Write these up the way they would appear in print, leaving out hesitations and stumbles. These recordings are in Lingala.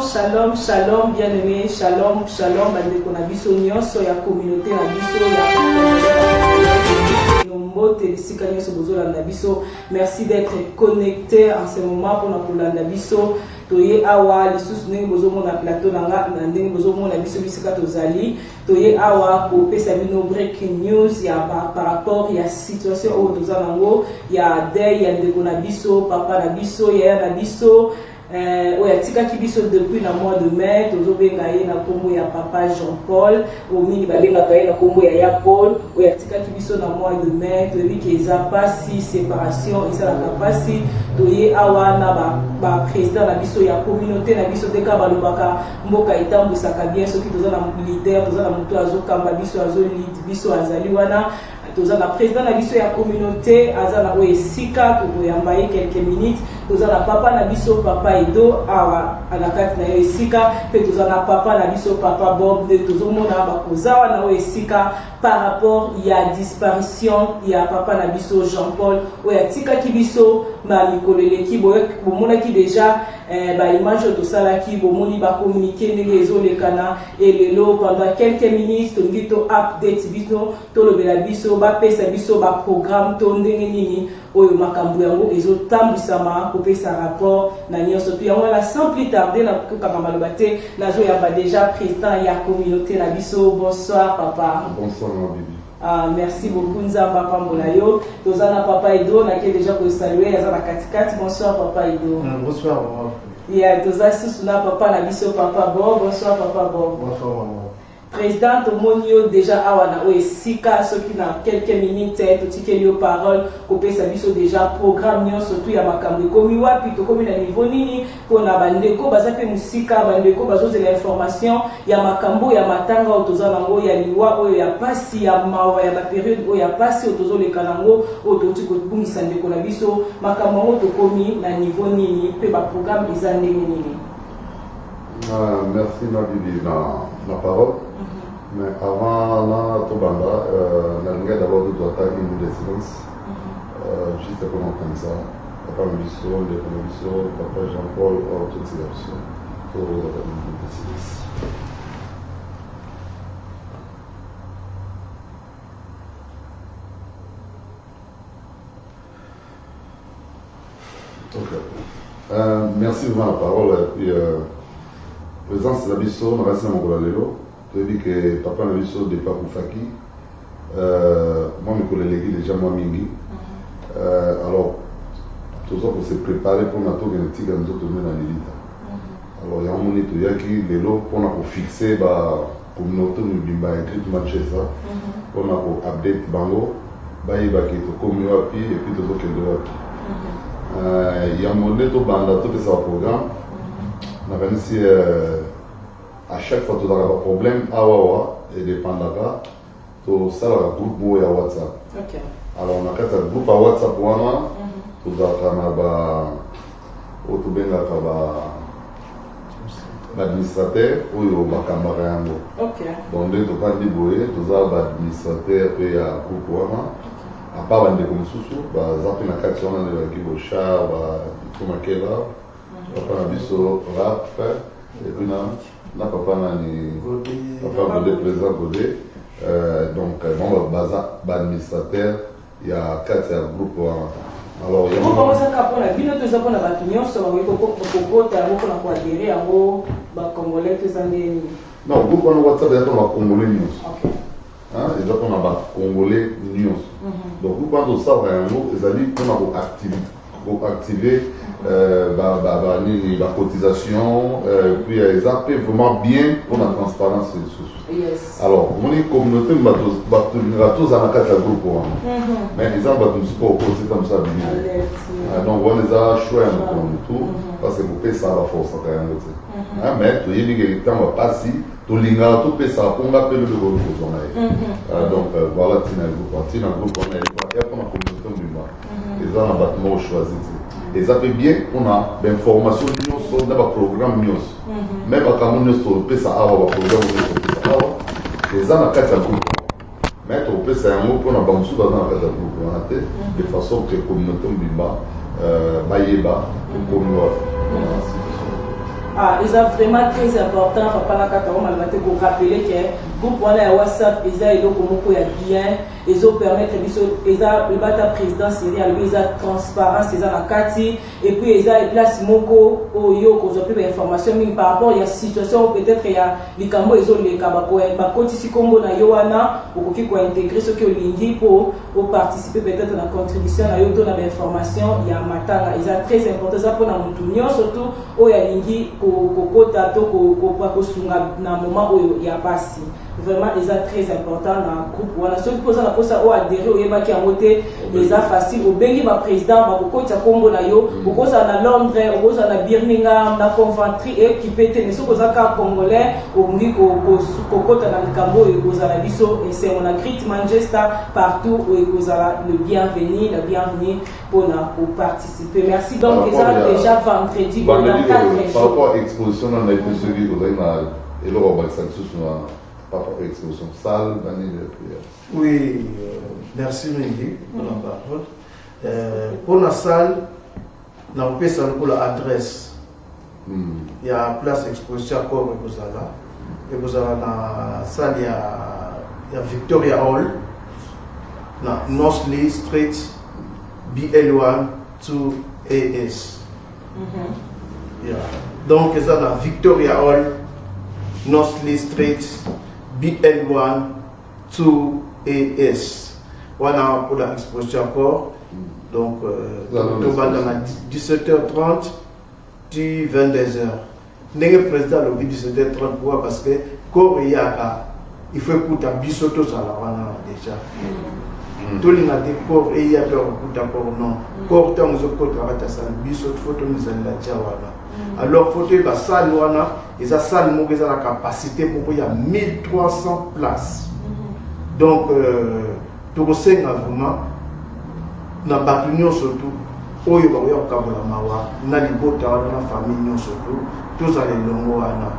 Shalom, shalom, bien-aimé, shalom, shalom, bandeko na biso nyonso ya communauté na biso ya merci d'être connecté en ce moment pour nous kolanda biso. Toye awa lisusu ndenge bozomona plateau nanga na ndenge bozomona biso bisika tozali toye awa ko pesa bino breaking news ya par rapport ya situation au toza nango ya deuil ya ndeko na biso papa na biso ya na biso oya tikaki biso depuis na mois de mai tozobenga ye na kombo ya papa Jean-Paul omingi babengaka ye na kombo ya Paul oya tikaki biso na mois de mai toyebi ke eza pasi séparation esalaka pasi toye awa na ba président na biso ya communauté na biso teka balobaka mboka etambwisaka bien soki toza na leader toza na moto azokamba biso azolid biso azali wana toza na président na biso ya communauté aza na esika tokoyamba ye quelques minutes toza na papa na biso papa Edo awa alakati na esika pe toza na papa na biso papa Bob de tozomona bakozawa na esika par rapport ya disparition ya papa na biso Jean-Paul oya tikaki biso na mikolo eleki bomonaki déjà ba image tosalaki bomoni ba communiquer ndenge ezolekana elelo pendant quelques minutes tolingi to update biso tolobela biso bapesa biso ba programme to ndenge nini oyo makambo yango ezotambwisama kopesa rapport na nyonso to yango la sans plus tarder na kokanga maloba te nazo ya ba déjà président ya communauté na biso. Bonsoir papa. Bonsoir ma bibi. Ah, merci beaucoup Nzamba Pambola yo. Tozana papa Edo na ke déjà ko saluer yaza na katikati. Bonsoir papa Edo. Bonsoir maman. Yeah, toza susuna papa na biso papa Bob. Bonsoir papa Bob. Bonsoir maman. Président Tomonio déjà awana oesika soki na quelques minutes totikeli yo parole kopesa biso déjà programme nyonso tout ya makambo komi wapi to komi na niveau nini pona bandeko baza pe musika bandeko bazozela information ya makambo ya matanga oyo toza nango ya liwa oyo ya pasi ya mawa ya ba période oyo ya pasi oyo tozoleka nango oyo toti kobungisa ndeko na biso makambo yango tokomi na niveau nini pe ba programme eza ndenge nini. Merci ma bibi la parole. Mais avant la Tobanda, la d'abord de doit une minute de silence. Juste pour entendre ça. Papa Misso, le Misso, papa Jean-Paul, toutes ces options. Pour une minute de silence. Ok. Merci pour la parole. Et puis, présence de la Misso, on reste dans mon Lélo. Tu as dit que papa n'a vu ça de Papou Faki. Moi, mes collègues, déjà, moi, Mingi. Alors, tout ça pour se préparer pour notre génétique à nous autres dans l'élite. Alors, il y a un moment où il y a qui est là pour fixer la communauté de Bimba écrit Manchester. Pour update Bango. Il y a qui est comme nous et puis tout ça qui est là. Il y a un moment où il y a un programme. On a réussi à chaque fois que tu as un problème, et dépendant de ça, le groupe de WhatsApp. Okay. Alors, on a un groupe à WhatsApp, tu as l'administrateur ou le camarade. Donc, tu as l'administrateur et un groupe. À part les comme sous, tu as un chat, tu as et puis là, papa n'a pas de présent Godé. Donc, on va administrateur, il y a 4 groupes. Alors, il y a comment ça pour la vie, nous avons la opinion sur le Congolais. Non, le groupe en WhatsApp, il y a Congolais News. Il y a Congolais News. Donc, le groupe en WhatsApp, il y a pour activer la cotisation, puis ils appellent vraiment bien pour la transparence des ressources. Yes. Alors, on est communauté, on va tous en quatre groupes. Mais ils ont pas au côté comme ça. Donc, on les a choisi en tout, parce que vous payez ça à la force. Mais tu dis que le temps va passer, tu l'as tout payé ça, on va payer le groupe. Donc, voilà, tu as un groupe, on a une communauté. Ils ont un bâtiment choisi. Et ça fait bien, on a des informations, on a un programme. Même quand on a un peu ça, on a un programme. Ils ont un groupe. Mais on peut faire un mot pour un banque dans un groupe. De façon que la communauté Bimba, Bayeba, comme Ah, ils sont vraiment très important. Papa n'a qu'à vous rappeler que le groupe WhatsApp, ils ont bien, ils ont permis ils ont le président Syrial, ils ont transparence, ils ont la Kati, et puis ils ont place Moko, Oyo, qu'on a plus d'informations, mais par rapport à la situation, peut-être il y a les Cambo, ils ont les Kabako, et par contre, si Combo na Yoana, ou qui intégrer ce qui est lindi pour participer peut-être à la contribution à Yoto dans l'information, il y a Matanga, ils sont très importants, ça pour nous surtout, où il y a lindi, kokota to kosunga na moment où il y a passé vraiment ils sont très important dans le groupe voilà ceux qui posent la posa au adhérer au yeba qui a monté les a facile au bengi ba président ba kokota kombo na yo koza na Londres koza na Birmingham na Coventry et qui peut tenir ce koza ka congolais au ngi kokota na likambo et koza na biso et c'est on a Great Manchester partout où koza le bienvenu la bienvenue pour participer merci donc déjà vendredi par rapport à l'exposition, on a été celui qui a et le Robert Sansus par rapport à l'exposition salle, l'année de prière. Oui, merci Mingi pour la parole. Pour la salle, on a fait ça pour l'adresse. Il y a place exposition à Corps et vous avez la salle, il y a Victoria Hall, North Lee Street, BL1 2AS. Yeah. Donc, c'est la Victoria Hall, North Lee Street, BL1 2AS. Voilà pour l'exposition encore. Donc, on va dans la 17h30 du 22h. N'est président le 17h30 parce que quand il faut écouter Bisoto ça déjà. Tout le monde dit corps et il y a peur d'accord non. Corps tant que corps travaille ça Bisoto photo nous allons la diawana. Alors photo la salle wana et sa salle mo la capacité pour il y a 1300 places. Donc tout le sein vraiment na bakunion surtout oyo ba yo kabola mawa na libota na famille surtout tous allez longo wana.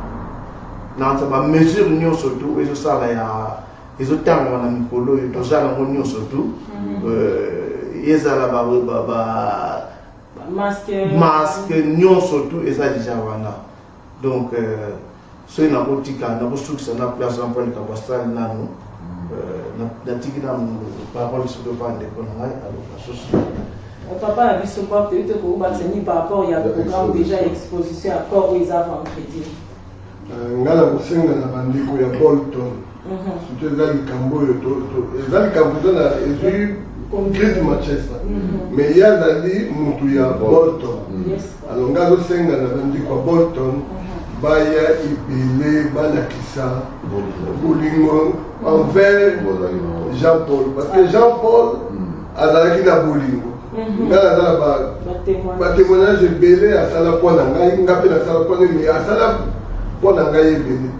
Na ça va mesure nyo surtout et ça là ya ils ont tant on a mikolo et tout ça là on surtout ezala ba masque nyo surtout et ça déjà wana donc c'est na botika na bosuki ça na place en point de kabasta na na tikina parole sur le vent de konai alors la chose papa a vu ce quoi peut-être que vous bâtissez par rapport il y a le programme déjà exposition à corps où ils avant crédit ngala kusenga na bandiko ya Bolton surtout ezali kambo ezali kambo na ezui Great Manchester mais yazali mutu ya Bolton alors ngala kusenga na bandiko ya Bolton baya ibele balakisa bolingo envers Jean-Paul parce que Jean-Paul azalaki na bolingo ngala azala ba témoignage ebele asala mpona ngai ngape nasala mpona mais asala mpona ngai ebele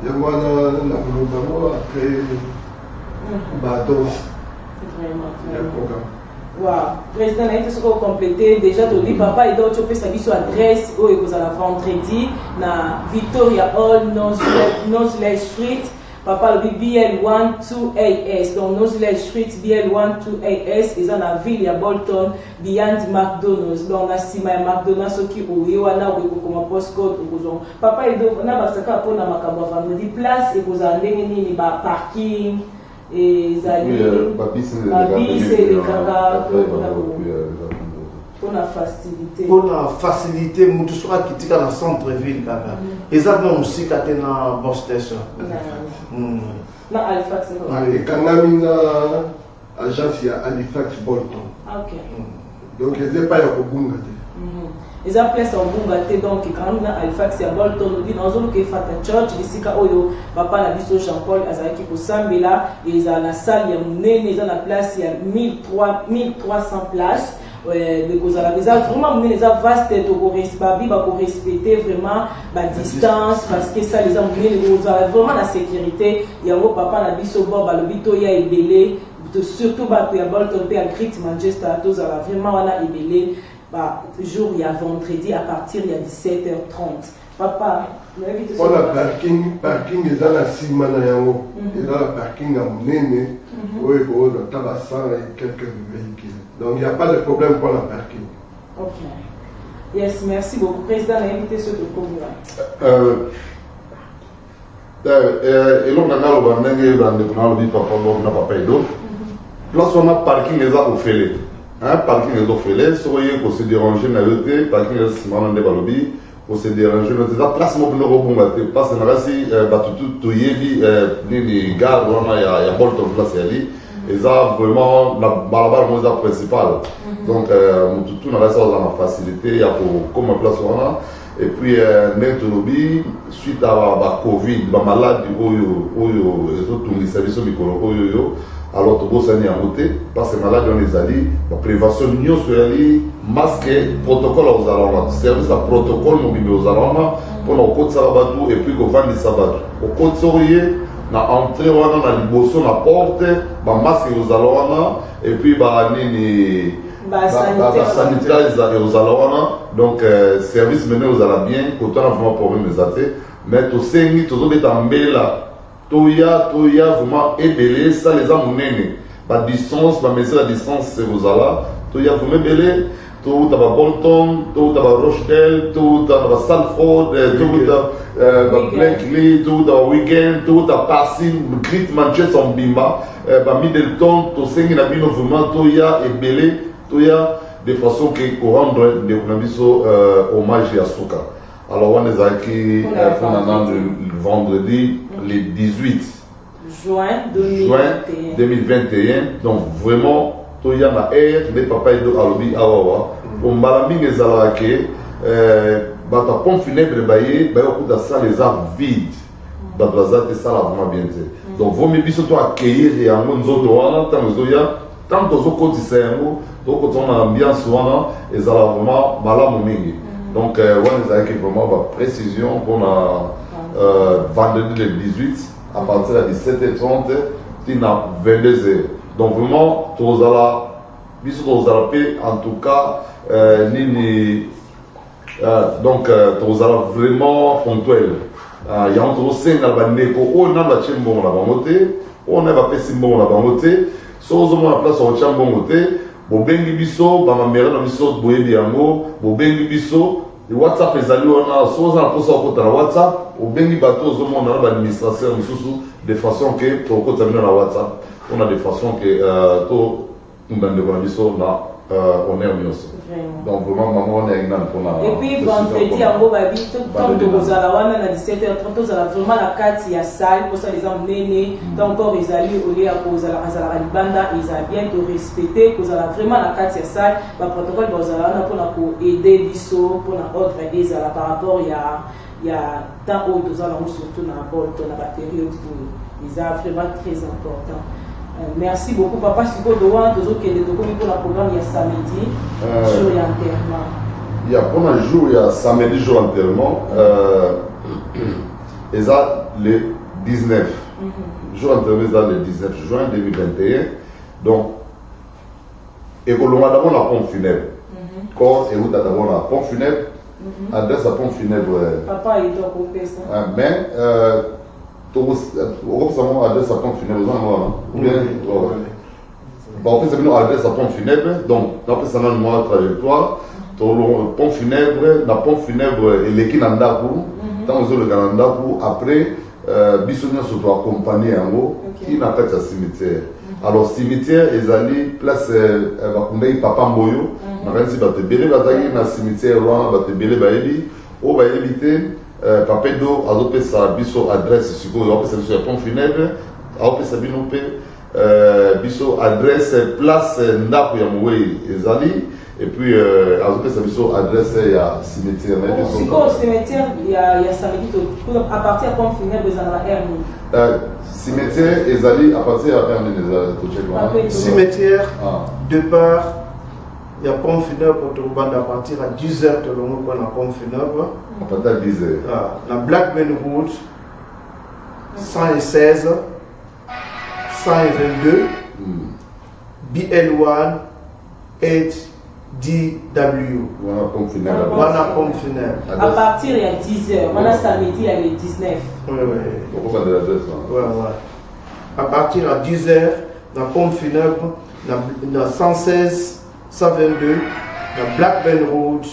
yango wana na koloba ngo après bados ya programme. Wow, président, il faut se compléter. Déjà, tu dis, papa, il doit choper sa adresse où il a vendredi, na Victoria Hall, Nosley Street. Papa, le BL1 2AS. Donc, Nosley Street, BL1 2AS. Ils ont la ville, il y a Bolton, beyond McDonald's. Donc, on a si McDonald's, ce qui est où il y a un postcode. Papa, il doit, on a un peu de vendredi place et vous avez un parking. Et Babi c'est les caca pour la facilité. Pour la facilité, nous sommes qui dans le centre-ville. Et ça, nous aussi, quand on a une station. Non, Halifax. Et quand on a une agence, il y a Halifax Bolton. Ok. Donc, il n'y a pas de Bunga. Ils ont place en Bunga, donc quand on a Halifax, il y a Bolton, on dit dans une qui est faite à Church, ici, papa n'a vu Jean-Paul, Azaki pour Sambela, et ils ont la salle, il y a une nez, ils ont la place, il y a 1300 places. Vraiment, les vastes pour respecter vraiment la distance parce que ça les a vraiment la sécurité. Il y a un papa na biso bord le bito ya ebele surtout ba ya Bolton pe à Great Manchester tous à vraiment on a ebele jour il y a vendredi à partir il y a 17h30. Papa pour la parking est dans la simana yango et dans la parking à monene oui pour le tabac et quelques véhicules. Donc il n'y a pas de problème pour la parking. Ok. Yes, merci beaucoup. Président, a invité ce programme. Et l'on a place on a parking les a offert. Parking les offert, soyez pour se déranger na yote, parking les simana de balobi, pour se déranger na place mo no robonga te, parce que na si batutu yebi ni gare wana ya Bolton place ali. Et ça vraiment la balabala mo za principal. Donc mututu na ça na facilité ya pour comme place wana. Et puis Netolobi, suite à la Covid, la maladie, les services micro, alors tout ça n'est monté parce que maladie on les a dit, la prévention nous sur les masques, protocole aux alarmes, service à protocole mobile aux alarmes, pour nos côtes sabatou et puis qu'on vend des sabatou. Au côte sourier, na entrée on a la liboso na porte, ba masque aux alarmes et puis ba nini sanitaire aux alarmes. Donc, service mené aux alarmes bien, quand on a vraiment problème des athées, mais tout ça, tout ça est en bella. Toya vraiment ébélé, ça les a menés. La distance, la mesure de distance, c'est aux alarmes. Toya vraiment ébélé, tout à Bolton, tout à Rochdale, tout à Salford, tout à Blakely, tout à Wigan, tout à Passing, Great Manchester en Bimba, Middleton, tout ça, il a mis vraiment Toya ébélé, Toya. De façon que pour rendre hommage à Souka. Alors on est acquis le vendredi le 18 juin 2021. Donc vraiment, il y a ma air, les papas et de Alobi Awawa. Pour Malaming et Zalake, la pompe funèbre baillée, la salle les a vide. La salle est vraiment bien. Donc vous me dites surtout accueillir et à mon zone tant que vous avez donc on a ambiance et ça va vraiment malade mingi. Donc on a vraiment la précision pour vendredi le 18 à partir de 17h30 jusqu'à 22h. Donc vraiment tous en tout cas donc tous vraiment ponctuel. Il y a entre 5 à la négo, on a la chimbo la bangote, on a la pessimbo la bangote. So la place au Chambongote, Bobengi Bisso, Bamamera na Bisso, Boyebi Yango, Bobengi Bisso, le WhatsApp est allé on a soit on a posé au côté la WhatsApp, Bobengi bateau au monde on a l'administration de façon que pour côté la WhatsApp, on a de façon que tout nous dans le Bisso on est mieux. Donc vraiment maman on est une pour la. Et puis vendredi à Mobabi, tant que vous allez avoir à 17h30, vous allez vraiment la carte il y a salle pour ça les hommes nés, tant encore ils allaient au lieu à cause à la banda ils allaient bien te respecter, vous allez vraiment la carte il y a salle, le protocole vous allez pour aider Bisso pour la autre aider par rapport il y a tant autres vous allez surtout dans la Bolton dans la période où ils sont vraiment très important. Merci beaucoup, papa. Si vous avez pour le programme, il y a samedi, jour d'enterrement. Il y a pour un jour, il y a samedi, jour d'enterrement. Et ça, le 19. Jour d'enterrement, le 19 juin 2021. Donc, et pour le mois d'abord, la pompe funèbre. Corps et route d'abord, la pompe funèbre. Adresse à pompe funèbre. Papa, il doit couper ça. Mais, on va adresse à pompe funèbre, ou bien on fait ça adresse à pompe funèbre, donc on fait ça dans le trajectoire, pompe funèbre, la pompe funèbre et l'équipe Nandakou, tant que le Ganandakou, après, Bissonnia se doit accompagner en haut, qui n'a pas de cimetière. Alors, cimetière, ils allaient place Papa Mboyo, on va dire, te belé, dans cimetière, on va te belé, on va éviter. Papa do adopté sa biso adresse sur quoi adopté sa pompe funèbre adopté sa binope biso adresse place ndaku ya moué ezali et puis adopté sa biso adresse ya cimetière mais si quoi cimetière il y a samedi à partir de pompe funèbre dans la cimetière ezali à partir de cimetière de part il y a pompe funèbre pour tout le monde à partir à 10h tout le monde prend la pompe funèbre. À partir de 10h. La Blackburn Road 116 122 BL1 8DW. Voilà pompe funèbre. Voilà pompe funèbre. À partir de 10h, voilà samedi il y a le 19. Oui. Pourquoi pas de l'adresse là? Ouais. À partir de 10h, la pompe funèbre, dans 116 122, la Blackburn Road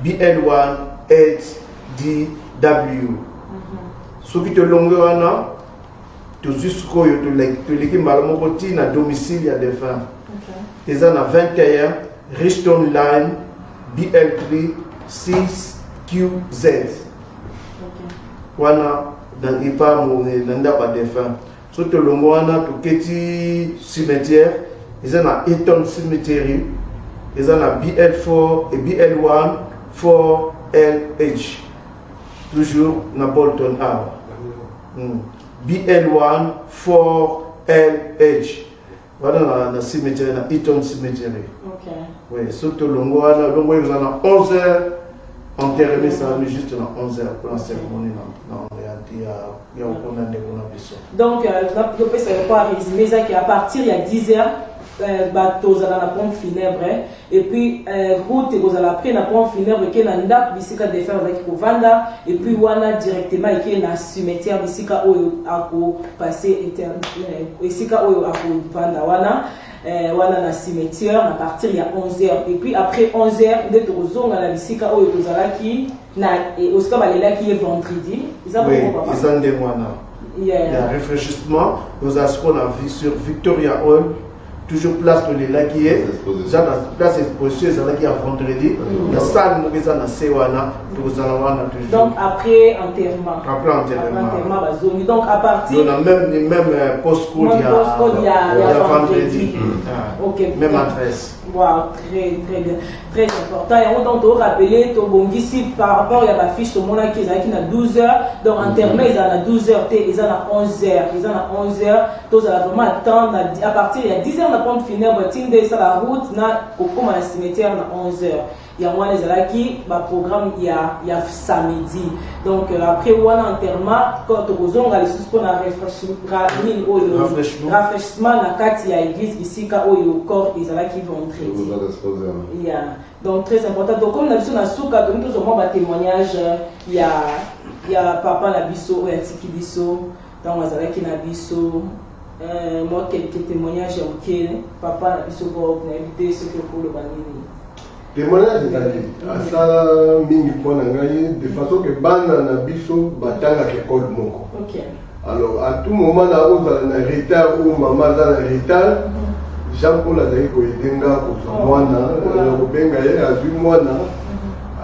BL1 8DW. Ce qui te l'ongana, tu jusqu'au tu l'équipe malmokoti na domicile à défunt. Ils en a 21 Richton Line BL3 6QZ. Wana dans ipa mo nanda ba défunt. So te l'ongana tu keti cimetière, ils en a Eton Cemetery, ils en a BL4 et BL1 4LH. Toujours na Bolton Hour. BL1 4LH. Voilà le cimetière, la Eton Cemetery. Ok. Oui, surtout le longo, ils en a 11 heures. Enterré ça juste dans 11 heures pour la cérémonie. Donc, je peux savoir quoi résumer ça qu'à partir il y a 10 heures. Bateau à la pompe funèbre et puis route et la après la pompe funèbre qui est dans la bisika de faire avec Kovanda et puis wana directement qui est dans cimetière bisika où a passer bisika où a Kovanda wana na cimetière à partir il y a 11h et puis après 11h de tozonga la bisika où tozalaki na et osika balela qui est vendredi ils ont des mois il y a réfléchissement nous avons ce qu'on a vu sur Victoria Hall. Toujours place de l'élan qui est place exposition qui est vendredi la salle nous est dans Sewana donc après enterrement donc à partir on a même postcode il y a vendredi ok même adresse wow très bien très important et on doit rappeler to bongisi par rapport à la fiche au monde qui est à 12h donc enterrement ils en a 12h ils en a 11h tous à vraiment attendre à partir il y a 10h la pompe funèbre tinde ça la route na au à la cimetière na 11h il y a moi les là qui ba programme il y a samedi donc après wana enterrement quand tozonga les sous qu'on a rafraîchissement na kati ya église bisika oyo corps ils là qui vont traiter donc très important donc comme na biso na suka to nous avons ba témoignage il y a papa na biso oyo tiki biso dans mazalaki na biso moi quelques témoignages auxquels papa na biso pour inviter ceux que pour le banini témoignage ezali asala mingi mpona ngai de façon que bana na biso batangaka école moko alors à tout moment na ozala na retard ou mama aza na retard Jean Paul azali koyede nga kozwa mwana kobenga ye azwi mwana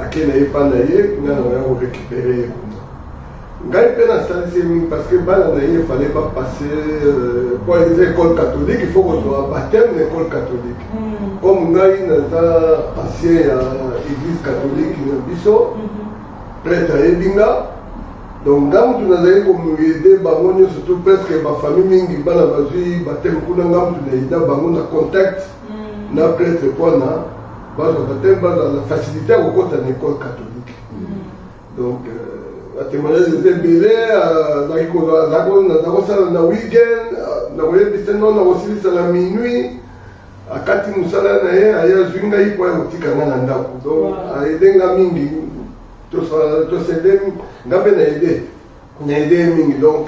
ake na ye mpa na ye nga na oya korécupere ye kuna ngai mpe nasalisi mingi parce que bana na ye efallait pas passer po eza école catholique il faut kozwa baptême na école catholique comme ngai naza ancien ya église catholique na biso prêtre ayebi nga donc nga mutu nazali komoyede bango nyonso to presque bafamille mingi bana bazwi baptême kuna nga mutu nayeda bango na contact na prêtre mpona bazwa baptême bazala facilité ya kokota na école catholique donc batémoignage eza ebele nakosala na weekend nakoyebisa no nakosilisa na minuit akati mosala na ye aye azwi ngai mpo ya kotika nga na ndako donc aede nga mingi tosede nga mpe naede ye mingi donc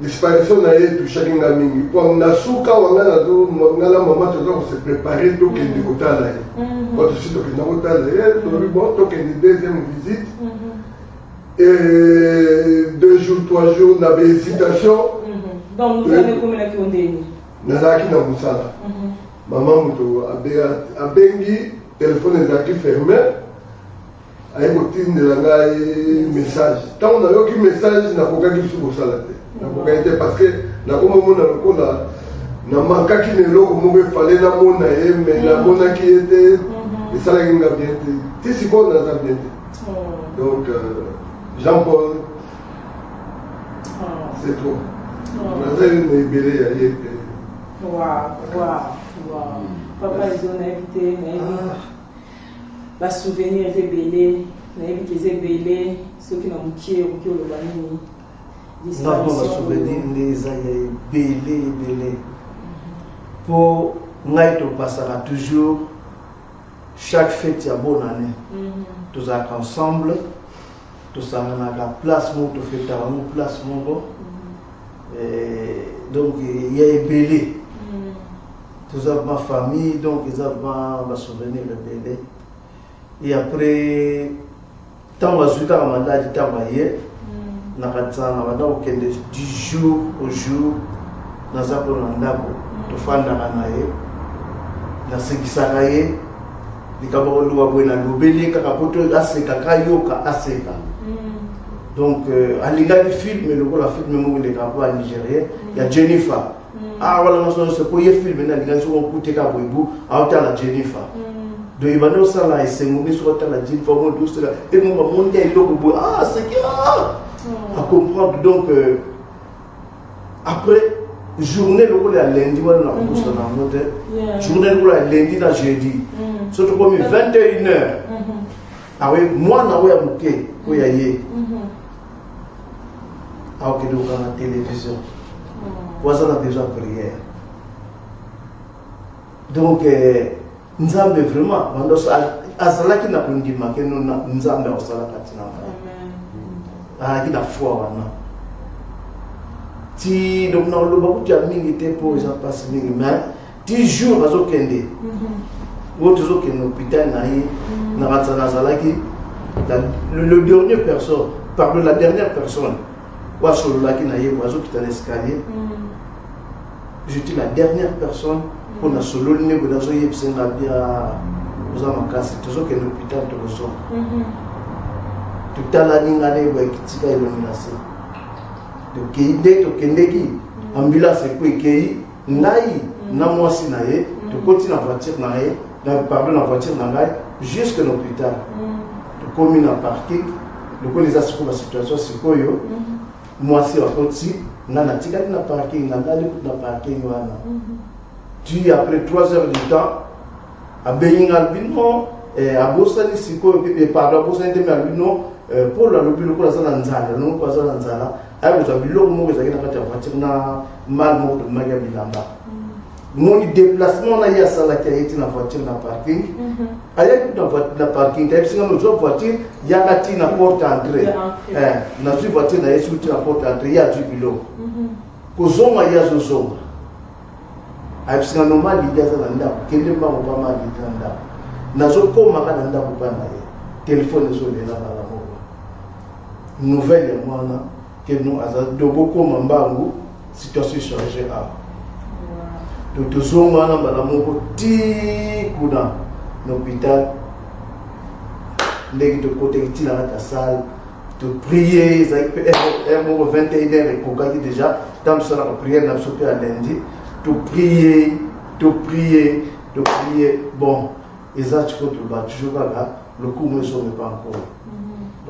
disparition na ye etushaki nga mingi mpo na suka wanga nga na mama toza kose prépare tokende kotala ye po tosi tokenda kotala ye tolobi bon tokende deuxième visite et 2 jours 3 jours na bahésitation donc vous avez komelaki o ndeni nazalaki na mosala mama moto abengi telefone ezalaki ferme aye kotindela ngai message ntango nayoki message nakokaki biso kosala te nakokaki te parce que nakomomona lokola namakaki na eloko moko efale namona ye me namonaki ye te esalaki nga bien te ti sikoyo naza bien te donc Jean Paul c'est trop nazali na ebele ya ye te papa ils ont invité ba souvenir ebele nayebi ke eza ebele soki na mokie okoki oloba nini basouvenir nde eza ya ebele mpo ngai topasaka toujours chaque fête ya bonne année tozalaka ensemble tosanganaka place moko tofetaka ngo place moko donc ya ebele toza ma famille donc eza ba souvenir ebele Et après, tant que je suis dans mandat de travailler, je suis du jour au jour dans un peu de temps. Je suis en train de faire des choses. Donc, à l'égard du film, le film est en Nigeria, il y a Jennifer. Ah, voilà, c'est pour y film, il y a la Jennifer. Donc, il va nous faire la SMO, sur la Jennifer, et nous va monter le ah, c'est qui à comprendre. Donc, après, journée, le à lundi, on a un journée, le à lundi, dans jeudi. Surtout comme 21h. Ah oui, moi, je suis à Mouké, où il y a ah ok, donc à la télévision. Voilà, on a déjà prière. Donc, nous avons vraiment, à cela qui n'a pas dit que nous avons ah, qui a foi. Si donc nous avons beaucoup de gens pour les passer, mais 10 jours, nous avons kende. Nous avons kende l'hôpital, nous avons le dernier personne, parmi la dernière personne. J'étais la dernière personne pour la solo pour l'hôpital de Rosso. Tout à l'heure, il y a des gens qui ont donc, il y a ambulance qui continue la voiture, la voiture jusqu'à l'hôpital. Comme il y a un parking, les assureurs de la situation, c'est quoi? Moi, c'est aussi, on a un parking, on a un parking. Puis après 3 heures du temps, à Beyin Albino, à Bossani, c'est quoi? Et par la Bossani de Albino, pour la lobby, le croisant en Zala, non croisant en Zala, avec vous avez l'homme qui a une voiture, mal mort de Magabilamba. Mon déplacement, il y a ça qui a été dans la voiture dans le parking. Il y a dans le parking, il y a une voiture, il y a une porte d'entrée. Dans une voiture, il y a une porte d'entrée, il y a du bureau. Kozoma, il y a un zoma. Il y a un normal, il y a un zoma. Il y a un normal, il y a un zoma. Il y a un normal, téléphone est sur les nouvelle, moi, que nous avons beaucoup de situation changée. Donc, nous avons l'hôpital, de côté de la salle, de prier, 21h, déjà, dans la prière, nous sommes à lundi, de prier. Bon, et ça, tu peux toujours là, le coup ne sommes pas encore.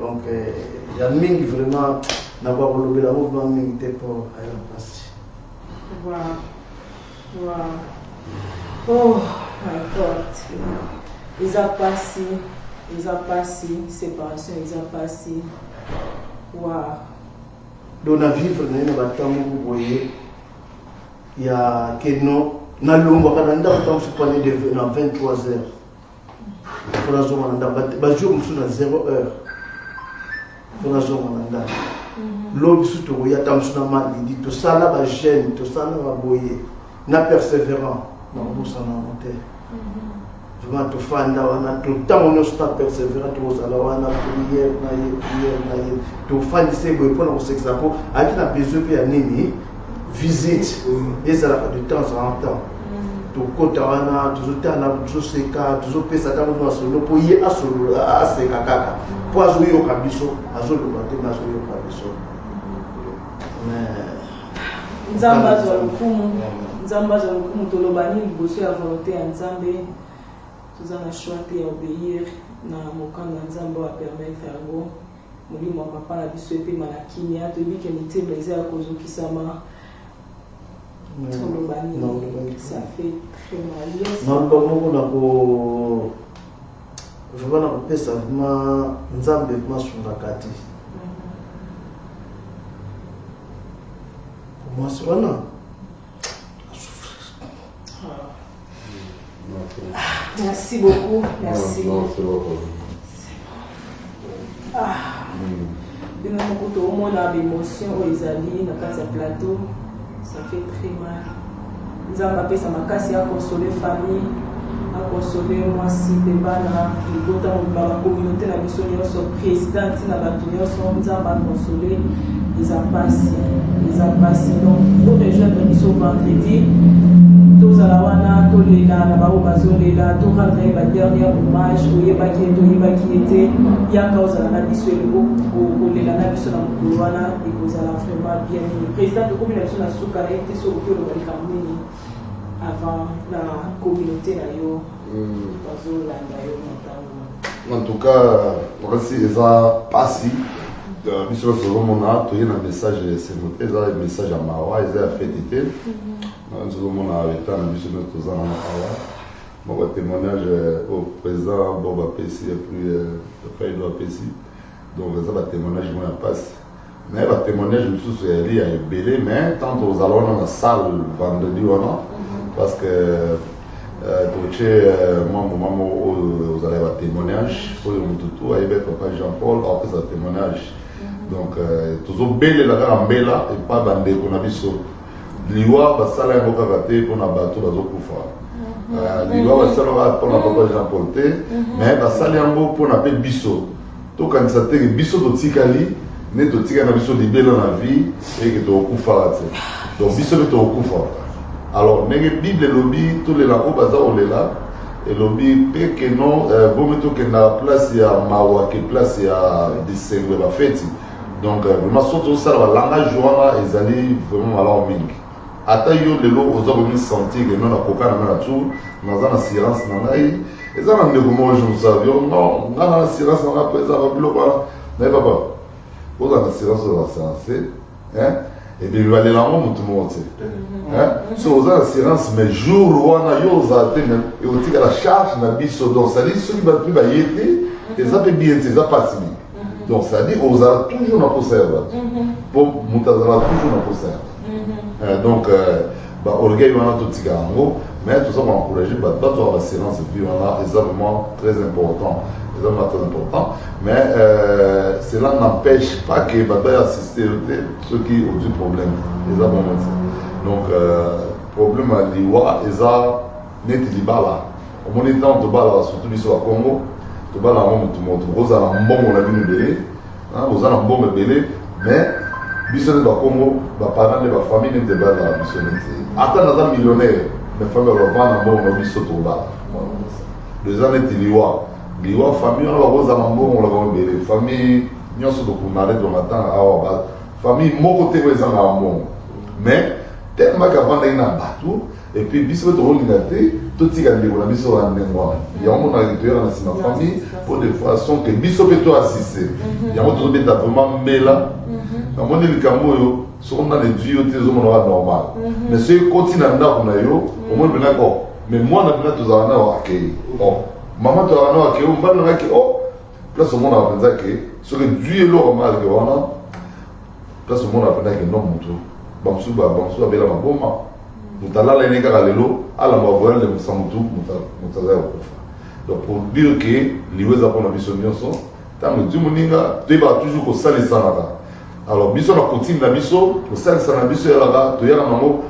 Donc, il y a mingi vraiment, n'a pas voulu le mouvement mingi pour aller passer. Wow. Oh my God. Ils ont passé, séparation, ils ont passé. Wow. Dans la vie, vous voyez, il y a que nous, dans le monde, on se parlait de 23 heures. Pour la zone, on a 0 heure. Pour la zone, on a l'homme surtout, il y a tant de mal, il dit tout ça là va gêne, tout ça là va boyer. Na persévérant, dans le bout en monter. Vraiment, tout fan là, on a tout le temps, on est persévérant, tout ça là, on a prière, tout fan ici, pour nous s'examiner, avec la besoin de nini, visite, et ça de temps en temps. Tout côté, on a toujours toujours ces cas, toujours fait ça, on a solo, pour y aller à solo, à ces caca, pour jouer au cabisso, à jouer au bateau, à jouer au cabisso. Nzamba za lukumu tolobani liboso ya volonté ya Nzambe toza na choix te ya obéir na mokano ya Nzambe wa permettre yango molimo wa papa na biso epema na kimia toyebi ke mitema eza ya kozokisama tolobani ça fait très mal. Non, comme on je vois na kopesa vraiment Nzambe vraiment sungakati. Moi, c'est vraiment. Merci beaucoup. Merci. Non, c'est bon. Même quand on a des émotions, ils allient dans le plateau, ça fait très mal. Nous avons appelé ça ma casse à consoler famille. consoler moi si des bana libota la communauté la mission nyonso président na bato nyonso nzamba consoler les impasses donc pour rejoindre biso vendredi tozala wana tolela na bao bazolela to rendre ba dernier hommage oyebaki ete yaka ozala na biso eloko kolela na biso na mokolo wana ekozala vraiment bien président tokomi na biso na suka na ye te soki oloba likambo nini avant la communauté na yo bazolanda yo motango. En tout cas merci eza pasi biso tozomona toye na message semote eza message ya mawa eza ya fete te tozomona eta na biso nyonso toza na awa moko témoignage au président bo bapesi epuis edo apesi donc eza batémoignage mo ya pasi mais batémoignage mosusu yali ya ebele mais tant tozala wana na salle vendredi wana parce que toche moment oyo ozala ya batémoignage oyo motu tu ayebi papa Jean-Paul apesa témoignage donc tozobelela kaka mbela epa bandeko na biso liwa basala yango kaka te mpona bato bazokufa liwa basalaka mpona papa Jean-Paul te mais basali yango mpona mpe biso tokanisa teke biso totikali nde totikali na biso libela na vie eke tokufaka te donc biso mpe tokufaka. Alors ndenge bible elobi tolela oyo baza kolela elobi mpe ke non bomi tokenda place ya mawa ke place ya disengo ya bafeti donc vraiment so tozosala balangage wana ezali vraiment malamu mingi ata yo lelo oza komi sentir ke non nakoka na nga na tour naza na silence na ngai eza na ndeko moko je vous savio non nga na silence na nga mpo eza babiloko wana naye papa oza na silence oza silence ebibi balelango motu moko te so oza na silence mais jour wana yo ozala te eotikala charge na biso donc cetadire soki bato mpe baye te eza mpe bien te eza pasi mingi donc cetadire ozala toujours na posa ya bato mpo moto azala toujours na posa ya bato donc baorgueil wana totika yango mais toza koencourage bato bazwaka basilence epuis wana eza vraiment très important eza vraiment très important mais cela n'empêche pas que bato assister te soki ozwi problème eza bongo te donc problème ya liwa eza neti libala omoni ntango tobalaka surtout biso ya Congo tobala yango motu moto kozala mbongo na bino ebele oza na mbongo ebele mais biso nde bakongo baparent nde bafamille nde bazala biso neti ata naza millionnaire mais famille bavanda mbongo na biso tobala eza neti liwa famille wana bakozala mbongo labango ebele famille nyonso tokunare donatanga awa famille moko te oyo ezanga mbongo mais tellement kavandaki na bato et puis biso mpe tokolinga te totika ndeko na biso wana ndenge wana yango monaki toyaka na nsima famille pour de façon ke biso mpe toassiste yango tozobeta vraiment mbela namoni likambo oyo soko na ledui yo te ezomona wa normal mais soki ekoti na ndako na yo omoni mpenaki o mais mwana mpena tozala na akei mama tozala na akei mbani nangaki place omonaka mpenza ke soki dui eloko malke wana place omonaka mpendaki no motu bamosusu babela maboma moto alala ene kaka lelo alamba voyale mosa motu moto aza ya kokufa donc pour dire ke liwa eza mpona biso nyonso ntango edi moninga toyebaka toujours kosalisanaka alors biso na coutume na biso kosalisa na biso yalaka toyaka nango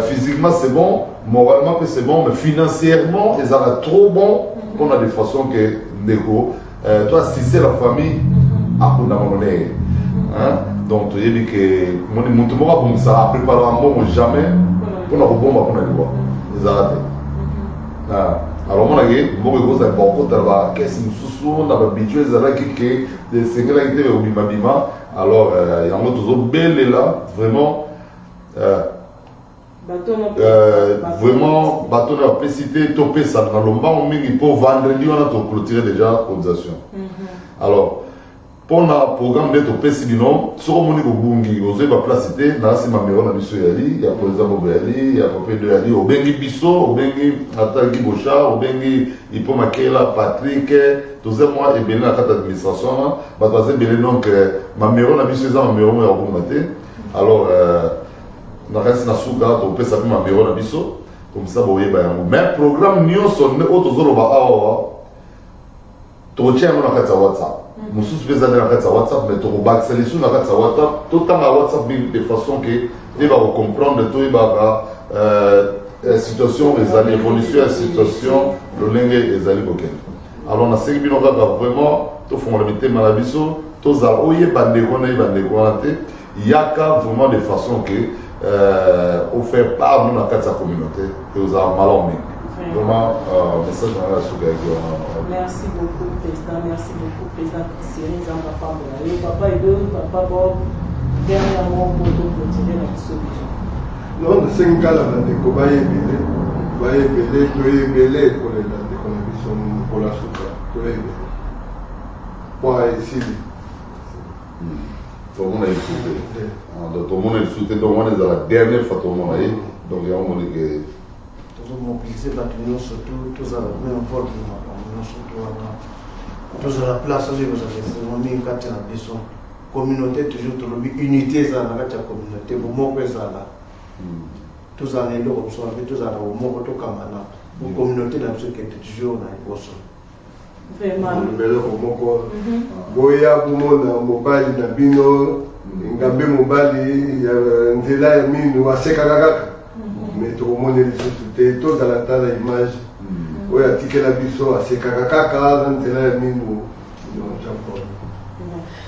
physiquement c'est bon moralement c'est bon mais financièrement ezalaka trop bon mpona de façon ke ndeko toassiste la famille akundaka moneye donc toyebi ke moto moko abongisa apreparaka mbongo jamais mpona kobomba mpona liwa ezala te alors omonaki mbongo ekozala bakotala bakesi mosusu na babidjo ezalaki ke esengelaki te obimabima alors yango tozobelela vraiment vraiment bato na bapesi te topesa na lombango mingi mpo vendredi wana toclôturer déjà cotisation alors mpona programme nde topesi bino soko omoni kobungi ozwi baplace te nasi mamero na biso yali ya président bobo yali ya papa edo yali obengi biso obengi ataki bochar obengi ipo makela patrik toza mwa ebele na kati administration wana bato baza ebele donc mamero na biso eza mamero mo ya kobunga te alors nakasi na suka topesa mpe mamero na biso komisa boyeba yango mais programme nyonso oyo tozoloba awa tokotia yango na kati ya whatsapp mosusu mpe eza nde na kati ya whatsapp mais tokobakisa lisusu na kati ya whatsapp totanga whatsapp de façon ke toyeba kocomprendre toyebaka situation ezali évolution ya situation lolenge ezali kokende. Alors nasengi bino kaka vraiment tofongola mitema na biso tozala oyeba ndeko na yeba ndeko wana te yaka vraiment de façon que au faire part de la communauté et aux malhommes. Vraiment, message dans la soupe. Merci beaucoup, Président. Merci beaucoup, Président Cyril Zamba Pambola. Papa Edo, Papa Bob, dernièrement pour clôturer la solution. Non, de 5 ans, on va y belé pour les pour la soupe. Pour essayer. Tout le monde a écouté. Donc, tout le monde a écouté. Donc, on est dans la dernière fois tout le monde a eu. Donc, il y a un moment que. Tout le monde mobilisé, surtout, tous à la même porte, tous à la place, vous avez mis une carte à la maison. Communauté, toujours, unité, ça, la communauté, vous m'occupez ça là. Tous à l'élo, tous à la mort, tout comme ça. Une communauté, là, qui est toujours dans les bosses. Vraiment. Boya kumona mobali na bino ngambe mobali ya nzela ya minu asekaka kaka mais tokomona lisusu te tozala tala image oyo atikela biso asekaka kaka na nzela ya minu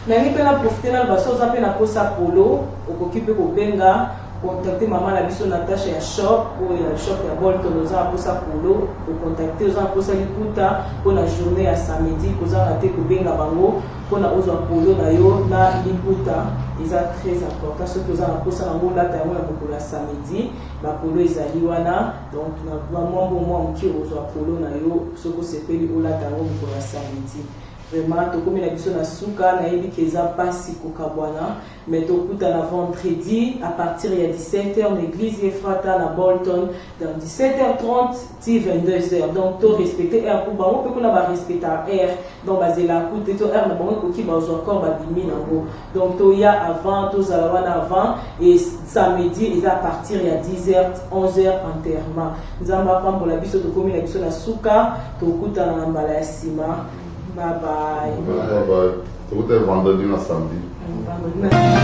nangi mpe na profite na baso oza mpe na posa polo okoki mpe kobenga contacter maman la biso Natacha ya shop ou la shop ya Bolton oza posa polo ko contacter oza posa likuta pour la journée à samedi koza raté ko benga bango pona oza polo na yo na likuta eza très important ce que oza posa na ngo lata yango na mokolo ya samedi ba polo ezali wana donc na maman bon moi mki oza polo na yo soko sepeli olata yango mokolo ya samedi. Vraiment, tokomi na biso na suka na yebi keza pasi kokabwana mais tokuta na vendredi à partir de 17h l'église Ephrata na Bolton dans 17h30 ti 22h donc to respecter heure pour bango pe kuna ba respecter heure donc bazela kuté to heure na bango koki bazo encore ba bimi nango donc to ya avant to zala wana avant et samedi ils à partir de 10h 11h enterrement nzamba pambola biso tokomi na biso na suka tokuta na mbala ya sima. Bye bye. Bye bye. Tout est vendredi na samedi. Vendredi na samedi.